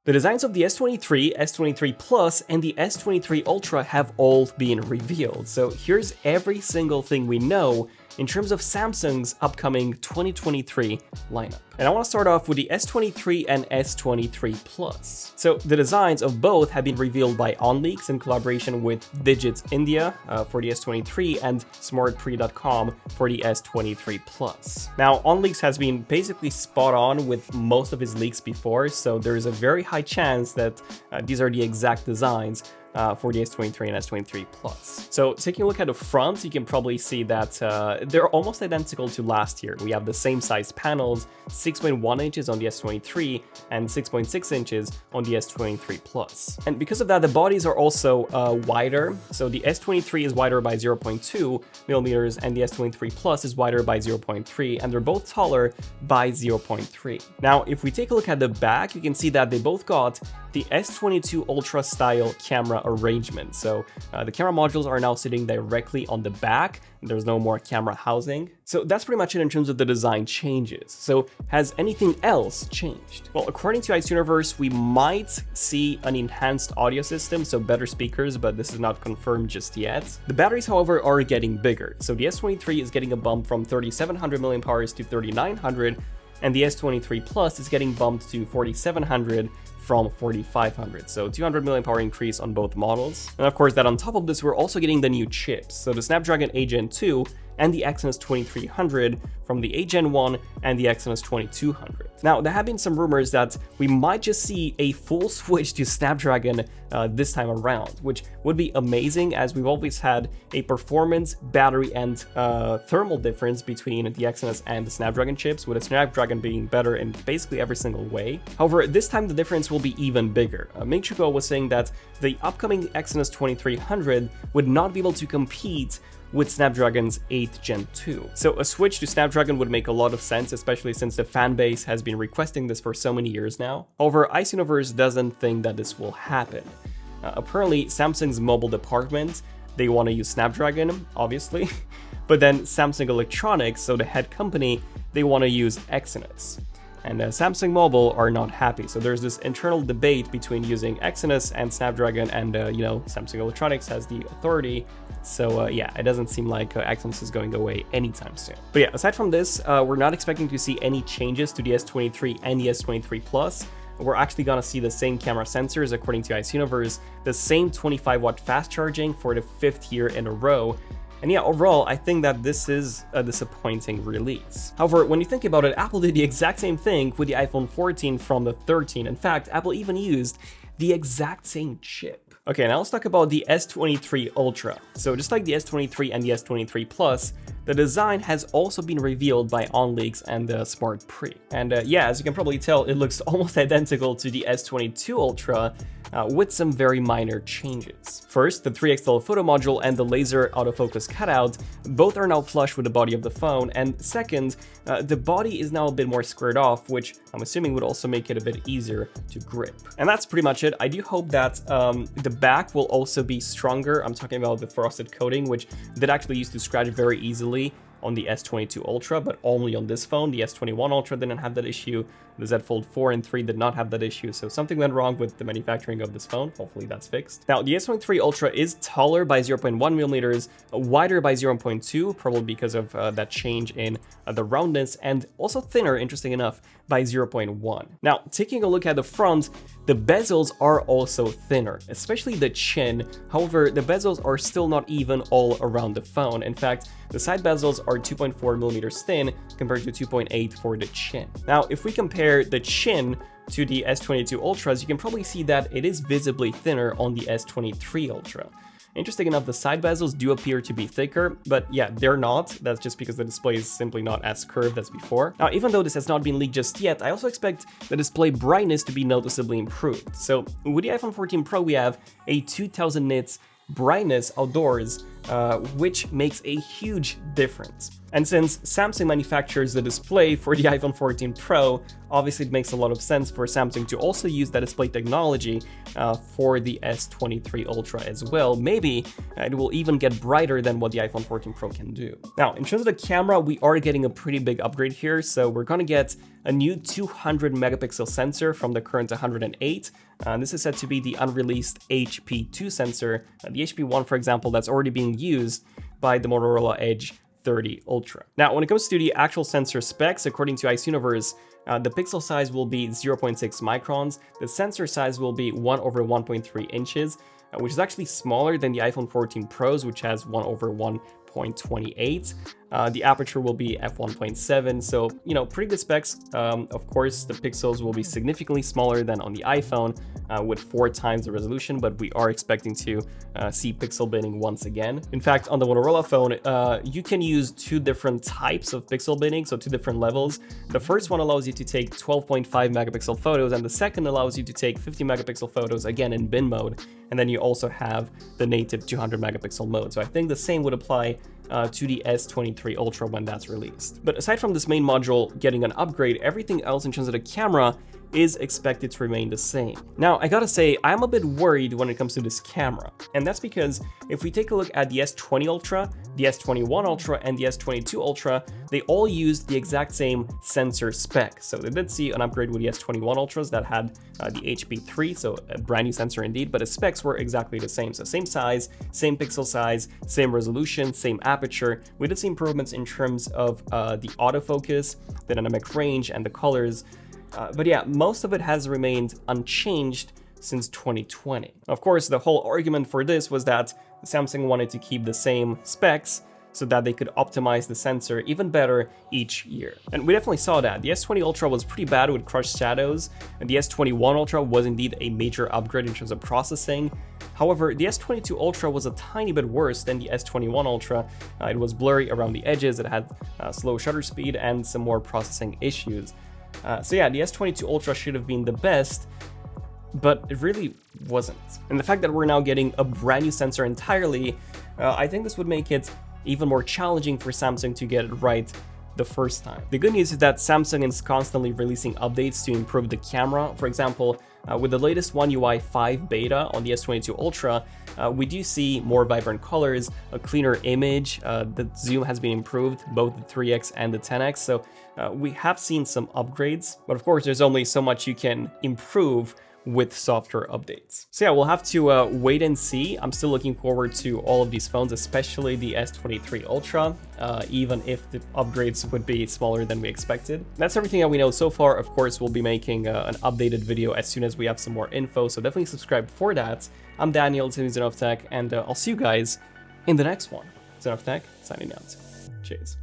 The designs of the S23, S23 Plus, and the S23 Ultra have all been revealed, so here's every single thing we know in terms of Samsung's upcoming 2023 lineup. And I want to start off with the S23 and S23 Plus. So the designs of both have been revealed by OnLeaks in collaboration with Digits India for the S23 and smartprix.com for the S23 Plus. Now, OnLeaks has been basically spot on with most of his leaks before, so there is a very high chance that these are the exact designs for the S23 and S23 Plus. So taking a look at the front, you can probably see that they're almost identical to last year. We have the same size panels, 6.1 inches on the S23 and 6.6 inches on the S23 Plus. And because of that, the bodies are also wider. So the S23 is wider by 0.2 millimeters and the S23 Plus is wider by 0.3, and they're both taller by 0.3. Now, if we take a look at the back, you can see that they both got the S22 Ultra style camera arrangement. So the camera modules are now sitting directly on the back. There's no more camera housing. So that's pretty much it in terms of the design changes. So has anything else changed? Well, according to Ice Universe, we might see an enhanced audio system, so better speakers, but this is not confirmed just yet. The batteries, however, are getting bigger. So the S23 is getting a bump from 3700 mAh to 3900, and the S23 Plus is getting bumped to 4700 from 4500, so 200 mAh increase on both models. And of course, that on top of this, we're also getting the new chips, so the Snapdragon 8 Gen 2 and the Exynos 2300 from the 8 Gen 1 and the Exynos 2200. Now, there have been some rumors that we might just see a full switch to Snapdragon this time around, which would be amazing, as we've always had a performance, battery, and thermal difference between the Exynos and the Snapdragon chips, with the Snapdragon being better in basically every single way. However, this time the difference will be even bigger. Ming Chi Kuo was saying that the upcoming Exynos 2300 would not be able to compete with Snapdragon's 8 Gen 2. So a switch to Snapdragon would make a lot of sense, especially since the fan base has been requesting this for so many years now. However, Ice Universe doesn't think that this will happen. Apparently, Samsung's mobile department, they want to use Snapdragon, obviously, but then Samsung Electronics, so the head company, they want to use Exynos. And Samsung Mobile are not happy. So there's this internal debate between using Exynos and Snapdragon, and Samsung Electronics has the authority. So yeah, it doesn't seem like Exynos is going away anytime soon. But yeah, aside from this, we're not expecting to see any changes to the S23 and the S23 Plus. We're actually gonna see the same camera sensors according to Ice Universe, the same 25-watt fast charging for the 5th year in a row. And yeah, overall, I think that this is a disappointing release. However, when you think about it, Apple did the exact same thing with the iPhone 14 from the 13. In fact, Apple even used the exact same chip. Okay, now let's talk about the S23 Ultra. So just like the S23 and the S23 Plus, the design has also been revealed by OnLeaks and smartprix. And yeah, as you can probably tell, it looks almost identical to the S22 Ultra, with some very minor changes. First, the 3x telephoto module and the laser autofocus cutout, both are now flush with the body of the phone, and second, the body is now a bit more squared off, which I'm assuming would also make it a bit easier to grip. And that's pretty much it. I do hope that the back will also be stronger. I'm talking about the frosted coating, which did actually used to scratch very easily on the S22 Ultra, but only on this phone. The S21 Ultra didn't have that issue. The Z Fold 4 and 3 did not have that issue, so something went wrong with the manufacturing of this phone. Hopefully that's fixed. Now, the S23 Ultra is taller by 0.1 millimeters, wider by 0.2, probably because of that change in the roundness, and also thinner, interesting enough, by 0.1. Now, taking a look at the front, the bezels are also thinner, especially the chin. However, the bezels are still not even all around the phone. In fact, the side bezels are 2.4 millimeters thin compared to 2.8 for the chin. Now, if we compare the chin to the S22 Ultras, you can probably see that it is visibly thinner on the S23 Ultra. Interesting enough, the side bezels do appear to be thicker, but yeah, they're not. That's just because the display is simply not as curved as before. Now, even though this has not been leaked just yet, I also expect the display brightness to be noticeably improved. So with the iPhone 14 Pro, we have a 2000 nits brightness outdoors which makes a huge difference. And since Samsung manufactures the display for the iPhone 14 Pro, obviously it makes a lot of sense for Samsung to also use that display technology for the S23 Ultra as well. Maybe it will even get brighter than what the iPhone 14 Pro can do. Now, in terms of the camera, we are getting a pretty big upgrade here. So we're gonna get a new 200 megapixel sensor from the current 108. This is said to be the unreleased HP2 sensor. The HP1, for example, that's already being used by the Motorola Edge 30 Ultra. Now, when it comes to the actual sensor specs, according to Ice Universe, the pixel size will be 0.6 microns. The sensor size will be 1/1.3 inches, which is actually smaller than the iPhone 14 Pros, which has 1/1.28. The aperture will be f1.7, so, you know, pretty good specs. Of course, the pixels will be significantly smaller than on the iPhone with 4 times the resolution, but we are expecting to see pixel binning once again. In fact, on the Motorola phone, you can use 2 different types of pixel binning, so 2 different levels. The first one allows you to take 12.5 megapixel photos, and the second allows you to take 50 megapixel photos, again in bin mode, and then you also have the native 200 megapixel mode. So I think the same would apply to the S23 Ultra when that's released. But aside from this main module getting an upgrade, everything else in terms of the camera is expected to remain the same. Now, I gotta say, I'm a bit worried when it comes to this camera, and that's because if we take a look at the S20 Ultra, the S21 Ultra, and the S22 Ultra, they all used the exact same sensor spec. So they did see an upgrade with the S21 Ultras that had the HP3, so a brand new sensor indeed, but the specs were exactly the same. So same size, same pixel size, same resolution, same aperture. We did see improvements in terms of the autofocus, the dynamic range, and the colors. But yeah, most of it has remained unchanged since 2020. Of course, the whole argument for this was that Samsung wanted to keep the same specs so that they could optimize the sensor even better each year. And we definitely saw that. The S20 Ultra was pretty bad with crushed shadows, and the S21 Ultra was indeed a major upgrade in terms of processing. However, the S22 Ultra was a tiny bit worse than the S21 Ultra. It was blurry around the edges, it had slow shutter speed, and some more processing issues. So yeah, the S22 Ultra should have been the best, but it really wasn't. And the fact that we're now getting a brand new sensor entirely, I think this would make it even more challenging for Samsung to get it right the first time. The good news is that Samsung is constantly releasing updates to improve the camera. For example, with the latest One UI 5 beta on the S22 Ultra, we do see more vibrant colors, a cleaner image, the zoom has been improved, both the 3x and the 10x, so we have seen some upgrades, but of course there's only so much you can improve with software updates. So yeah, we'll have to wait and see. I'm still looking forward to all of these phones, especially the S23 Ultra, even if the upgrades would be smaller than we expected. That's everything that we know so far. Of course, we'll be making an updated video as soon as we have some more info, so definitely subscribe for that. I'm Daniel, this is ZONEofTECH, and I'll see you guys in the next one. ZONEofTECH, signing out. Cheers.